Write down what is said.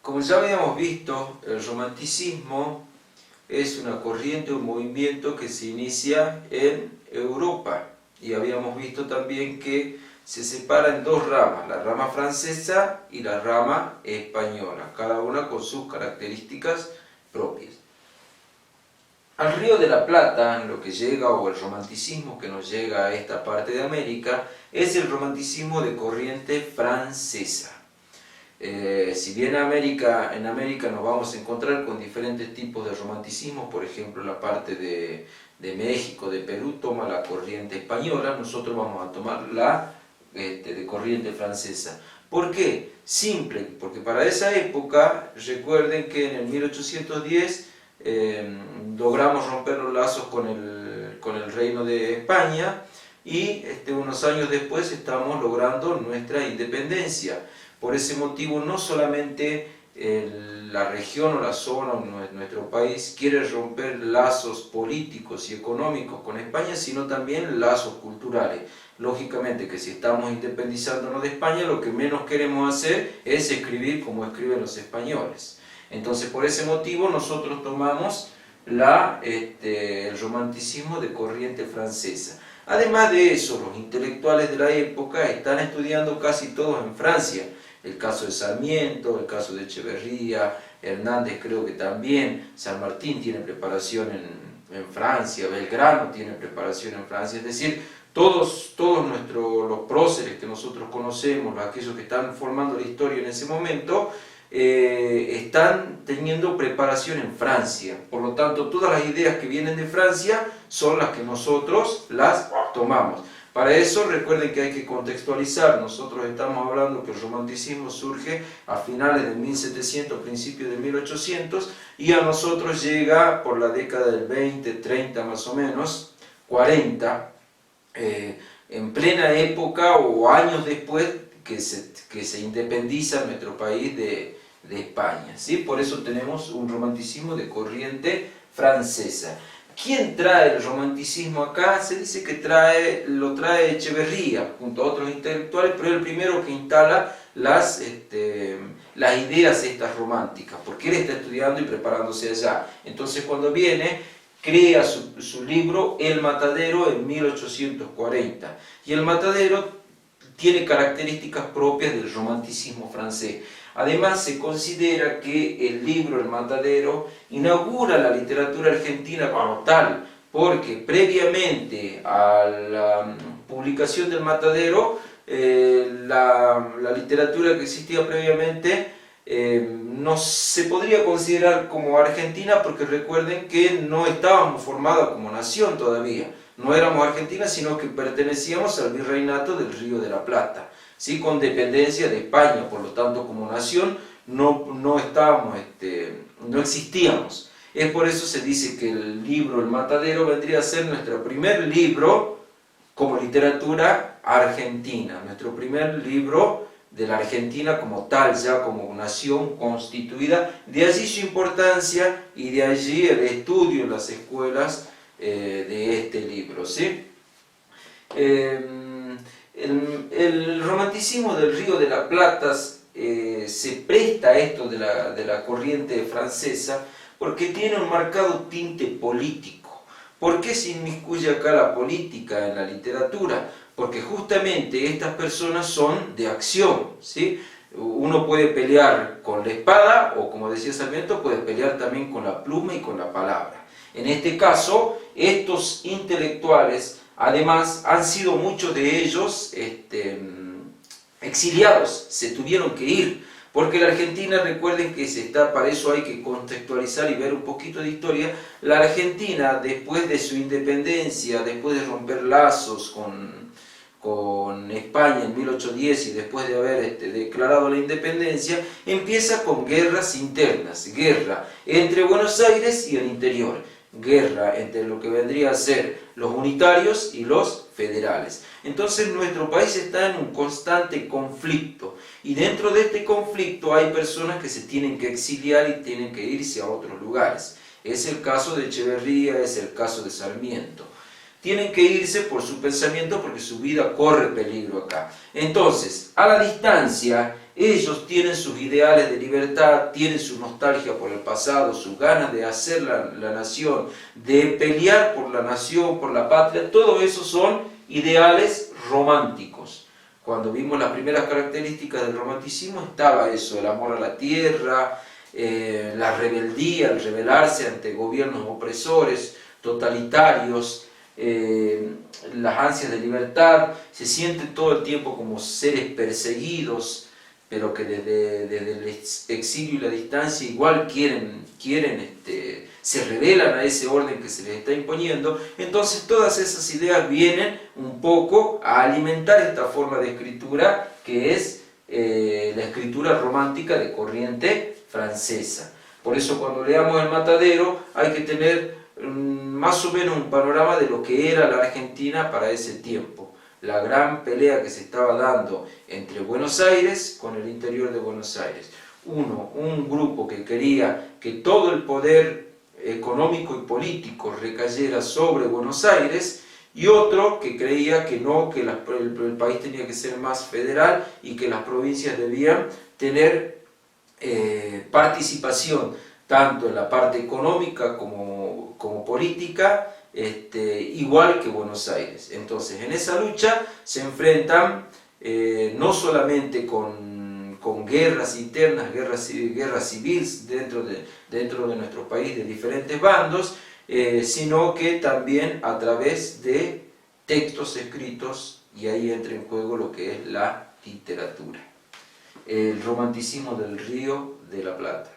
Como ya habíamos visto, el romanticismo es una corriente, un movimiento que se inicia en Europa. Y habíamos visto también que se separa en dos ramas, la rama francesa y la rama española, cada una con sus características propias. Al Río de la Plata, lo que llega, o el romanticismo que nos llega a esta parte de América, es el romanticismo de corriente francesa. Si bien en América nos vamos a encontrar con diferentes tipos de romanticismo, por ejemplo la parte de México, de Perú, toma la corriente española, nosotros vamos a tomar la de corriente francesa. ¿Por qué? Simple, porque para esa época, recuerden que en el 1810 logramos romper los lazos con el Reino de España y unos años después estamos logrando nuestra independencia. Por ese motivo, no solamente la región o la zona o nuestro país quiere romper lazos políticos y económicos con España, sino también lazos culturales. Lógicamente que si estamos independizándonos de España, lo que menos queremos hacer es escribir como escriben los españoles. Entonces, por ese motivo, nosotros tomamos el romanticismo de corriente francesa. Además de eso, los intelectuales de la época están estudiando casi todos en Francia. El caso de Sarmiento, el caso de Echeverría, Hernández creo que también, San Martín tiene preparación en Francia, Belgrano tiene preparación en Francia, es decir, todos los próceres que nosotros conocemos, aquellos que están formando la historia en ese momento, están teniendo preparación en Francia. Por lo tanto, todas las ideas que vienen de Francia son las que nosotros las tomamos. Para eso recuerden que hay que contextualizar. Nosotros estamos hablando que el romanticismo surge a finales de 1700, principios de 1800, y a nosotros llega por la década del 20, 30 más o menos, 40, en plena época o años después que se independiza nuestro país de España, ¿sí? Por eso tenemos un romanticismo de corriente francesa. ¿Quién trae el romanticismo acá? Se dice que lo trae Echeverría junto a otros intelectuales, pero es el primero que instala las ideas estas románticas, porque él está estudiando y preparándose allá. Entonces cuando viene, crea su libro El Matadero en 1840. Y El Matadero tiene características propias del romanticismo francés. Además, se considera que el libro El Matadero inaugura la literatura argentina como tal, porque previamente a la publicación del Matadero, la literatura que existía previamente no se podría considerar como argentina, porque recuerden que no estábamos formados como nación todavía. No éramos Argentina, sino que pertenecíamos al virreinato del Río de la Plata, ¿sí? Con dependencia de España. Por lo tanto, como nación no existíamos. Es por eso se dice que el libro El Matadero vendría a ser nuestro primer libro como literatura argentina, nuestro primer libro de la Argentina como tal, ya como nación constituida. De allí su importancia y de allí el estudio en las escuelas de este libro, ¿sí? El romanticismo del Río de la Plata se presta a esto de la corriente francesa porque tiene un marcado tinte político. ¿Por qué se inmiscuye acá la política en la literatura? Porque justamente estas personas son de acción, ¿sí? Uno puede pelear con la espada o, como decía Sarmiento, puede pelear también con la pluma y con la palabra. En este caso, estos intelectuales, además, han sido muchos de ellos exiliados, se tuvieron que ir, porque la Argentina, recuerden que para eso hay que contextualizar y ver un poquito de historia. La Argentina, después de su independencia, después de romper lazos con España en 1810 y después de haber declarado la independencia, empieza con guerras internas, guerra entre Buenos Aires y el interior, guerra entre lo que vendría a ser los unitarios y los federales. Entonces nuestro país está en un constante conflicto, y dentro de este conflicto hay personas que se tienen que exiliar y tienen que irse a otros lugares. Es el caso de Echeverría, es el caso de Sarmiento. Tienen que irse por su pensamiento porque su vida corre peligro acá. Entonces, a la distancia, ellos tienen sus ideales de libertad, tienen su nostalgia por el pasado, sus ganas de hacer la nación, de pelear por la nación, por la patria, todo eso son ideales románticos. Cuando vimos las primeras características del romanticismo estaba eso, el amor a la tierra, la rebeldía, el rebelarse ante gobiernos opresores, totalitarios, las ansias de libertad, se sienten todo el tiempo como seres perseguidos, pero que desde el exilio y la distancia igual quieren se rebelan a ese orden que se les está imponiendo. Entonces todas esas ideas vienen un poco a alimentar esta forma de escritura que es la escritura romántica de corriente francesa. Por eso cuando leamos El Matadero hay que tener más o menos un panorama de lo que era la Argentina para ese tiempo. La gran pelea que se estaba dando entre Buenos Aires con el interior de Buenos Aires. Un grupo que quería que todo el poder económico y político recayera sobre Buenos Aires, y otro que creía que no, que el país tenía que ser más federal y que las provincias debían tener participación tanto en la parte económica como política, igual que Buenos Aires. Entonces en esa lucha se enfrentan no solamente con guerras internas, guerras civiles dentro de nuestro país de diferentes bandos, sino que también a través de textos escritos, y ahí entra en juego lo que es la literatura. El romanticismo del Río de la Plata.